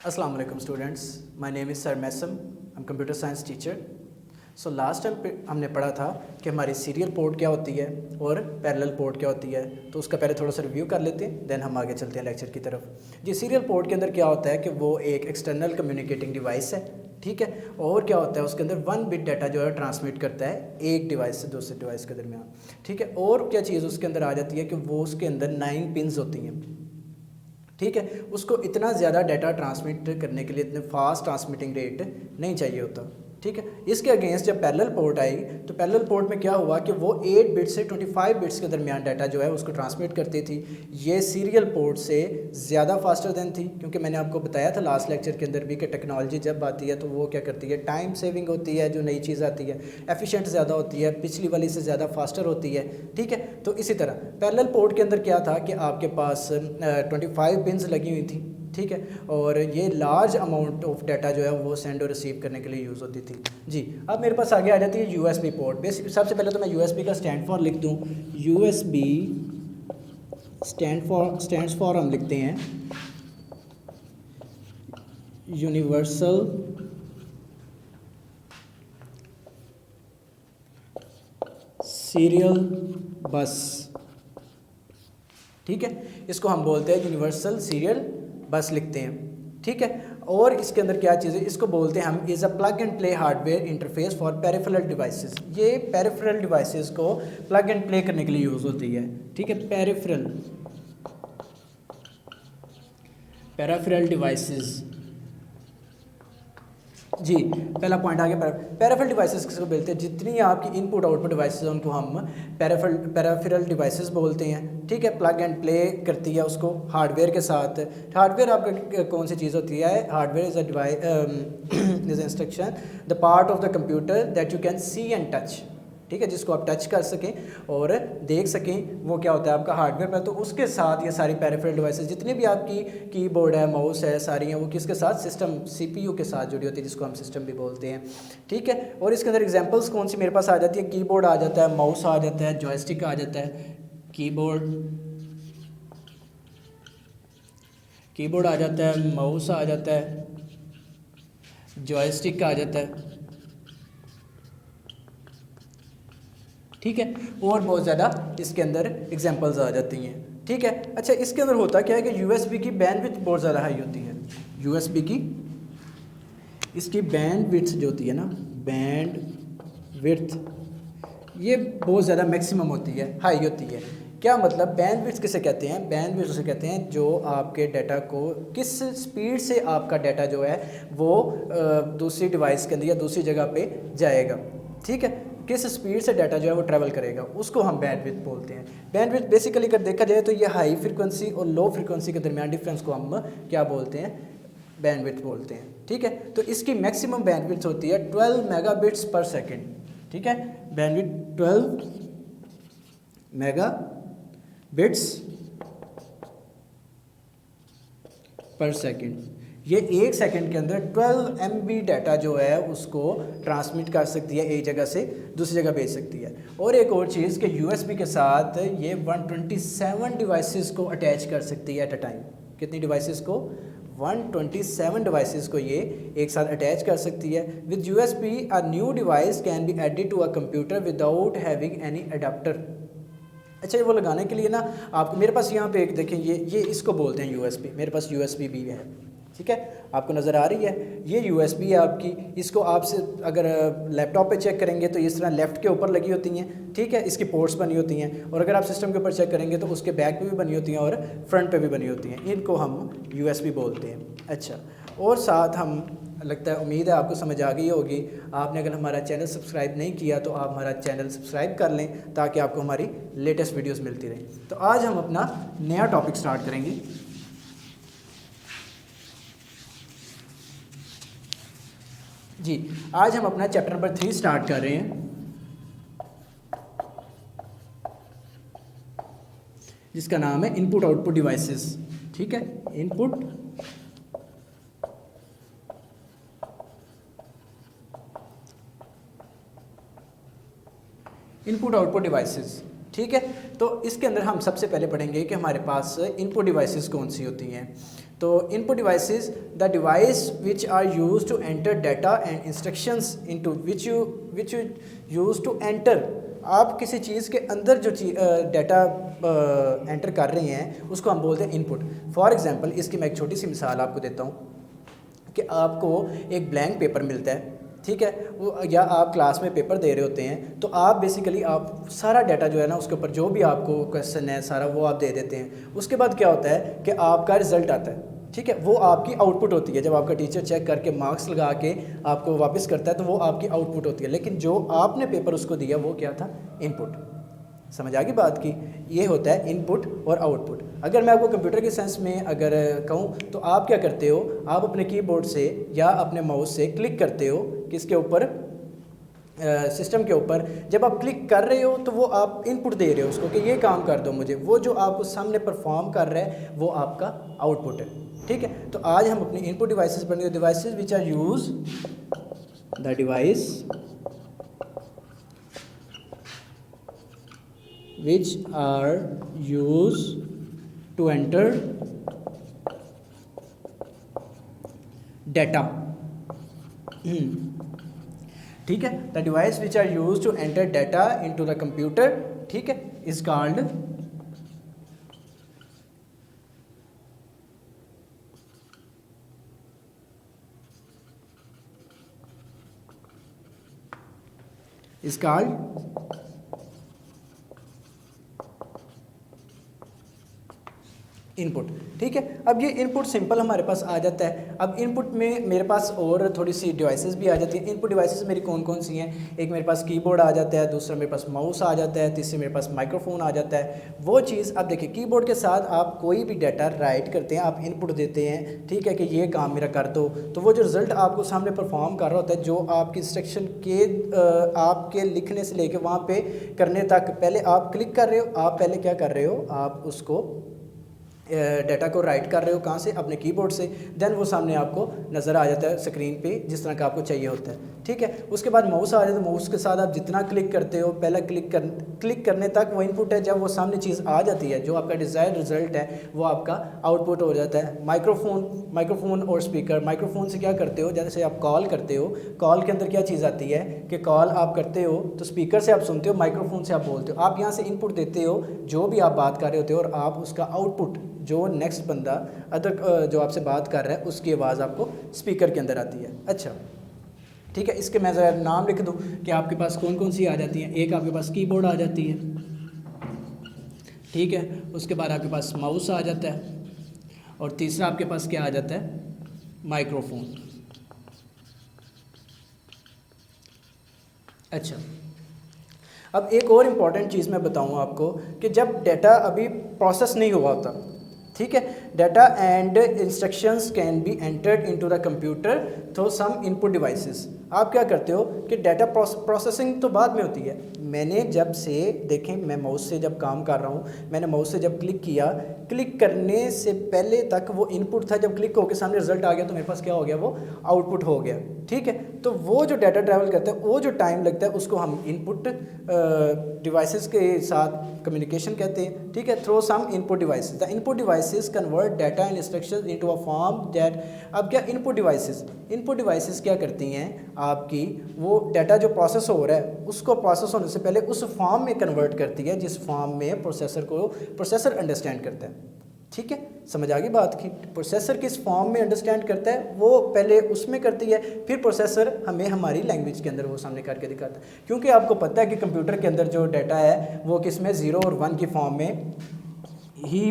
Assalamu alaikum students. My name is Sir Mesam. I'm computer science teacher. So last time हमने पढ़ा था कि हमारी सीरियल पोर्ट क्या होती है और पैरेलल पोर्ट क्या होती है, तो उसका पहले थोड़ा सा रिव्यू कर लेते हैं, देन हम आगे चलते हैं लेक्चर की तरफ। जी, सीरियल पोर्ट के अंदर क्या होता है कि वो एक एक्सटर्नल कम्युनिकेटिंग डिवाइस है, ठीक है। और क्या होता है उसके अंदर 1 बिट डाटा जो है ट्रांसमिट करता है एक डिवाइस से दूसरे डिवाइस के दरमियान, ठीक है। और क्या चीज़ उसके अंदर आ जाती है कि वो उसके अंदर 9 पिन्स होती हैं, ठीक है। उसको इतना ज़्यादा डाटा ट्रांसमिट करने के लिए इतने फास्ट ट्रांसमिटिंग रेट नहीं चाहिए होता, ठीक है। इसके अगेंस्ट जब पैरेलल पोर्ट आई तो पैरेलल पोर्ट में क्या हुआ कि वो 8 बिट से 25 बिट्स के दरमियान डाटा जो है उसको ट्रांसमिट करती थी। ये सीरियल पोर्ट से ज़्यादा फास्टर देन थी, क्योंकि मैंने आपको बताया था लास्ट लेक्चर के अंदर भी कि टेक्नोलॉजी जब आती है तो वो क्या करती है, टाइम सेविंग होती है, जो नई चीज़ आती है एफिशिएंट ज़्यादा होती है, पिछली वाली से ज़्यादा फास्टर होती है, ठीक है। तो इसी तरह पैरेलल पोर्ट के अंदर क्या था कि आपके पास 25 पिन्स लगी हुई थी, ठीक है। और ये लार्ज अमाउंट ऑफ डाटा जो है वो सेंड और रिसीव करने के लिए यूज़ होती थी। जी, अब मेरे पास आगे आ जाती है यूएसबी पोर्ट। बेसिक सबसे पहले तो मैं यूएसबी का स्टैंड फॉर लिख दूँ। यूएसबी स्टैंड्स फॉर हम लिखते हैं यूनिवर्सल सीरियल बस, ठीक है। इसको हम बोलते हैं यूनिवर्सल सीरियल बस लिखते हैं, ठीक है। और इसके अंदर क्या चीज़ है, इसको बोलते हैं हम is a plug and play hardware interface for peripheral devices. ये पेरिफेरल डिवाइसेस को प्लग एंड प्ले करने के लिए यूज़ होती है, ठीक है। पेरिफेरल डिवाइसेस, जी पहला पॉइंट आ गया। पेरिफेरल डिवाइसेस किसको बोलते हैं, जितनी आपकी इनपुट आउटपुट डिवाइसेस हैं उनको हम पेरिफेरल डिवाइसेस बोलते हैं, ठीक है। प्लग एंड प्ले करती है उसको हार्डवेयर के साथ। हार्डवेयर आपका कौन सी चीज़ होती है, hardware is a device is instruction the part of the computer that you can see and touch, ठीक है, जिसको आप टच कर सकें और देख सकें, वो क्या होता है आपका हार्डवेयर पर। तो उसके साथ ये सारी पेरिफेरल डिवाइसेस जितनी भी आपकी कीबोर्ड है, माउस है, सारी हैं वो किसके साथ, सिस्टम सीपीयू के साथ जुड़ी होती है, जिसको हम सिस्टम भी बोलते हैं, ठीक है। और इसके अंदर एग्जांपल्स कौन सी मेरे पास आ जाती है, कीबोर्ड आ जाता है, माउस आ जाता है, जॉयस्टिक आ जाता है। कीबोर्ड आ जाता है, माउस आ जाता है, जॉयस्टिक आ जाता है, ठीक है। और बहुत ज़्यादा इसके अंदर एग्जांपल्स आ जाती हैं, ठीक है। अच्छा, इसके अंदर होता क्या है कि यूएसबी की बैंडविड्थ बहुत ज़्यादा हाई होती है। यूएसबी की इसकी बैंडविड्थ जो होती है ना, बैंडविड्थ ये बहुत ज़्यादा मैक्सिमम होती है, हाई होती है। क्या मतलब, बैंडविड्थ किसे कहते हैं, बैंडविड्थ उसे कहते हैं जो आपके डाटा को किस स्पीड से आपका डाटा जो है वो दूसरी डिवाइस के अंदर या दूसरी जगह पे जाएगा, ठीक है। किस स्पीड से डाटा जो है वो ट्रैवल करेगा, उसको हम बैंडविड्थ बोलते हैं। बैंडविड्थ बेसिकली अगर देखा जाए तो ये हाई फ्रिक्वेंसी और लो फ्रिक्वेंसी के दरमियान डिफरेंस को हम क्या बोलते हैं, बैंडविड्थ बोलते हैं, ठीक है। तो इसकी मैक्सिमम बैंडविड्थ होती है 12 मेगाबिट्स पर सेकेंड, ठीक है। बैंडविड्थ 12 मेगाबिट्स पर सेकेंड। ये एक सेकंड के अंदर 12 MB डाटा जो है उसको ट्रांसमिट कर सकती है, एक जगह से दूसरी जगह भेज सकती है। और एक और चीज़ कि यूएसबी के साथ ये 127 डिवाइसेस को अटैच कर सकती है एट अ टाइम। कितनी डिवाइसेस को, 127 डिवाइसेस को ये एक साथ अटैच कर सकती है। With USB a new device can be added to a computer without having any adapter. अच्छा, ये वो लगाने के लिए ना आपको, मेरे पास यहाँ पे एक देखें, ये इसको बोलते हैं यूएसबी। मेरे पास यूएसबी भी है, ठीक है, आपको नज़र आ रही है, ये यूएसबी है आपकी। इसको आपसे अगर लैपटॉप पे चेक करेंगे तो इस तरह लेफ़्ट के ऊपर लगी होती हैं, ठीक है, इसकी पोर्ट्स बनी होती हैं। और अगर आप सिस्टम के ऊपर चेक करेंगे तो उसके बैक पे भी बनी होती हैं और फ्रंट पे भी बनी होती हैं, इनको हम यूएसबी बोलते हैं। अच्छा, और साथ हम, लगता है, उम्मीद है आपको समझ आ गई होगी। आपने अगर हमारा चैनल सब्सक्राइब नहीं किया तो आप हमारा चैनल सब्सक्राइब कर लें ताकि आपको हमारी लेटेस्ट वीडियोस मिलती रहें। तो आज हम अपना नया टॉपिक स्टार्ट करेंगे। जी, आज हम अपना चैप्टर नंबर 3 स्टार्ट कर रहे हैं, जिसका नाम है इनपुट आउटपुट डिवाइसेस, ठीक है। इनपुट आउटपुट डिवाइसेस, ठीक है। तो इसके अंदर हम सबसे पहले पढ़ेंगे कि हमारे पास इनपुट डिवाइसेस कौन सी होती हैं। तो input devices the device which are use to enter data and instructions into which you use to enter. आप किसी चीज़ के अंदर जो डाटा एंटर कर रहे हैं उसको हम बोलते हैं इनपुट। फॉर एग्जांपल इसकी मैं एक छोटी सी मिसाल आपको देता हूँ कि आपको एक ब्लैंक पेपर मिलता है, ठीक है, वो या आप क्लास में पेपर दे रहे होते हैं, तो आप बेसिकली आप सारा डाटा जो है ना उसके ऊपर जो भी आपको क्वेश्चन है सारा वो आप दे देते हैं। उसके बाद क्या होता है कि आपका रिज़ल्ट आता है, ठीक है, वो आपकी आउटपुट होती है। जब आपका टीचर चेक करके मार्क्स लगा के आपको वापस करता है तो वो आपकी आउटपुट होती है। लेकिन जो आपने पेपर उसको दिया वो क्या था, इनपुट। समझ आ गई बात की? ये होता है इनपुट और आउटपुट। अगर मैं आपको कंप्यूटर के सेंस में अगर कहूँ तो आप क्या करते हो, आप अपने कीबोर्ड से या अपने माउस से क्लिक करते हो किसके ऊपर, सिस्टम के ऊपर। जब आप क्लिक कर रहे हो तो वो आप इनपुट दे रहे हो उसको कि ये काम कर दो मुझे। वो जो आपको सामने परफॉर्म कर रहा है वो आपका आउटपुट है, ठीक है। तो आज हम अपनी इनपुट डिवाइसेस पढ़ेंगे। Devices which are use, the device which are used to enter data, ठीक है। The device which are use to enter data into the computer, ठीक है, इज कॉल्ड इनपुट, ठीक है। अब ये इनपुट सिंपल हमारे पास आ जाता है। अब इनपुट में मेरे पास और थोड़ी सी डिवाइसेस भी आ जाती हैं। इनपुट डिवाइसेस मेरी कौन कौन सी हैं? एक मेरे पास कीबोर्ड आ जाता है, दूसरा मेरे पास माउस आ जाता है, तीसरे मेरे पास माइक्रोफोन आ जाता है। वो चीज़ अब देखिए, कीबोर्ड के साथ आप कोई भी डाटा राइट करते हैं, आप इनपुट देते हैं, ठीक है, कि ये काम मेरा कर दो, तो वो जो रिज़ल्ट आपको सामने परफॉर्म कर रहा होता है, जो आपकी इंस्ट्रक्शन के आपके लिखने से लेके वहाँ पे करने तक, पहले आप क्लिक कर रहे हो, आप पहले क्या कर रहे हो, आप उसको डाटा को राइट कर रहे हो, कहाँ से, अपने कीबोर्ड से। देन वो सामने आपको नज़र आ जाता है स्क्रीन पे जिस तरह का आपको चाहिए होता है, ठीक है। उसके बाद माउस आ जाता है, माउस के साथ आप जितना क्लिक करते हो, पहला क्लिक करने तक वो इनपुट है। जब वो सामने चीज़ आ जाती है, जो आपका डिज़ायर्ड रिजल्ट है वो आपका आउटपुट हो जाता है। माइक्रोफोन और स्पीकर। माइक्रोफोन से क्या करते हो, जैसे आप कॉल करते हो, कॉल के अंदर क्या चीज़ आती है कि कॉल आप करते हो तो स्पीकर से आप सुनते हो, माइक्रोफोन से आप बोलते हो। आप यहाँ से इनपुट देते हो जो भी आप बात कर रहे होते हो, और आप उसका आउटपुट जो नेक्स्ट बंदा अदर जो आपसे बात कर रहा है उसकी आवाज़ आपको स्पीकर के अंदर आती है। अच्छा, ठीक है। इसके मैं ज़रा नाम लिख दूँ कि आपके पास कौन कौन सी आ जाती हैं। एक आपके पास कीबोर्ड आ जाती है, ठीक है। उसके बाद आपके पास माउस आ जाता है, और तीसरा आपके पास क्या आ जाता है, माइक्रोफोन। अच्छा, अब एक और इम्पॉर्टेंट चीज़ मैं बताऊँ आपको कि जब डाटा अभी प्रोसेस नहीं हुआ होता, ठीक है, data and instructions can be entered into the computer through some input devices. आप क्या करते हो कि डाटा प्रोसेसिंग तो बाद में होती है। मैंने जब से देखें, मैं माउस से जब काम कर रहा हूँ, मैंने माउस से जब क्लिक किया, क्लिक करने से पहले तक वो इनपुट था, जब क्लिक होकर सामने रिजल्ट आ गया तो मेरे पास क्या हो गया, वो आउटपुट हो गया, ठीक है। तो वो जो डाटा ट्रैवल करता है, वो जो टाइम लगता है, उसको हम इनपुट डिवाइसेस के साथ कम्युनिकेशन कहते हैं, ठीक है, through some input devices. The input devices convert data and instructions into a form that. अब क्या इनपुट डिवाइसेस क्या करती हैं, आपकी वो डाटा जो प्रोसेस हो रहा है उसको प्रोसेस होने से पहले उस फॉर्म में कन्वर्ट करती है जिस फॉर्म में प्रोसेसर अंडरस्टैंड करता है, ठीक है। समझ आ गई बात की? प्रोसेसर किस फॉर्म में अंडरस्टैंड करता है वो पहले उसमें करती है, फिर प्रोसेसर हमें हमारी लैंग्वेज के अंदर वो सामने करके दिखाता है। क्योंकि आपको पता है कि कंप्यूटर के अंदर जो डाटा है वो किस में, 0 और 1 की फॉर्म में ही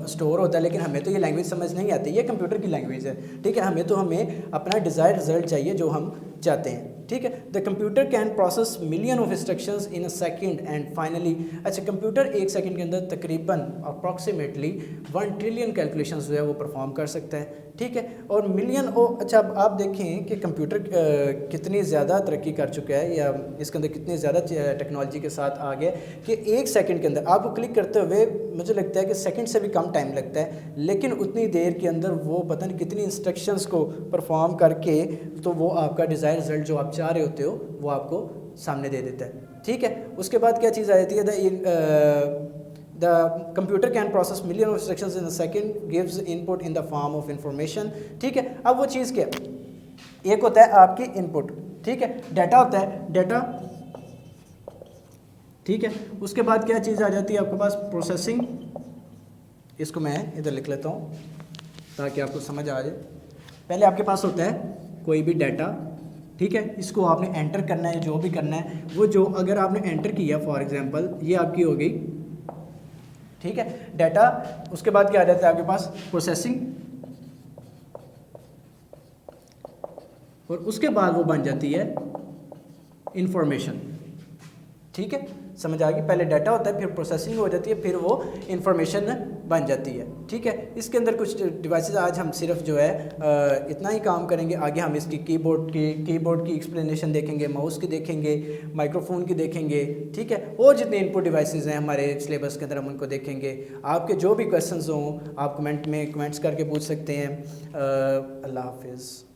स्टोर होता है। लेकिन हमें तो ये लैंग्वेज समझ नहीं आती, ये कंप्यूटर की लैंग्वेज है, ठीक है। हमें अपना डिज़ायर्ड रिजल्ट चाहिए जो हम चाहते हैं, ठीक है। The computer can process million of instructions in a second and finally. अच्छा, कंप्यूटर 1 सेकंड के अंदर तकरीबन अप्रॉक्सीमेटली 1 ट्रिलियन कैलकुलेशंस जो है वो परफॉर्म कर सकता है, ठीक है। और मिलियन अच्छा, अब आप देखें कि कंप्यूटर कितनी ज़्यादा तरक्की कर चुका है, या इसके अंदर कितनी ज़्यादा टेक्नोलॉजी के साथ आ गया कि 1 सेकंड के अंदर आपको क्लिक करते हुए मुझे लगता है कि सेकंड से भी कम टाइम लगता है, लेकिन उतनी देर के अंदर वो पता नहीं कितनी इंस्ट्रक्शंस को परफॉर्म करके तो वो आपका डिज़ायर रिजल्ट जो आप चाह रहे होते हो वो आपको सामने दे देता है, ठीक है। उसके बाद क्या चीज़ आ जाती है, the computer can process million of instructions in a second, gives input in the form of information. ठीक है, अब वो चीज़ क्या, एक होता है आपकी इनपुट, ठीक है, डाटा होता है, डाटा, ठीक है। उसके बाद क्या चीज़ आ जाती है आपके पास, प्रोसेसिंग। इसको मैं इधर लिख लेता हूँ ताकि आपको समझ आ जाए। पहले आपके पास होता है कोई भी डाटा, ठीक है, इसको आपने एंटर करना है, जो भी करना है वो, जो अगर आपने एंटर किया फॉर एग्जांपल ये आपकी हो गई, ठीक है, डाटा। उसके बाद क्या आ जाता है आपके पास, प्रोसेसिंग, और उसके बाद वो बन जाती है इंफॉर्मेशन। ठीक है, समझ आ गई। पहले डाटा होता है, फिर प्रोसेसिंग हो जाती है, फिर वो इंफॉर्मेशन बन जाती है। ठीक है, इसके अंदर कुछ डिवाइसेस, आज हम सिर्फ जो है इतना ही काम करेंगे। आगे हम इसकी कीबोर्ड की एक्सप्लेनेशन देखेंगे, माउस की देखेंगे, माइक्रोफोन की देखेंगे। ठीक है, और जितने इनपुट डिवाइसेस हैं हमारे सिलेबस के अंदर हम उनको देखेंगे। आपके जो भी क्वेश्चंस हों आप कमेंट्स करके पूछ सकते हैं। अल्लाह हाफिज़।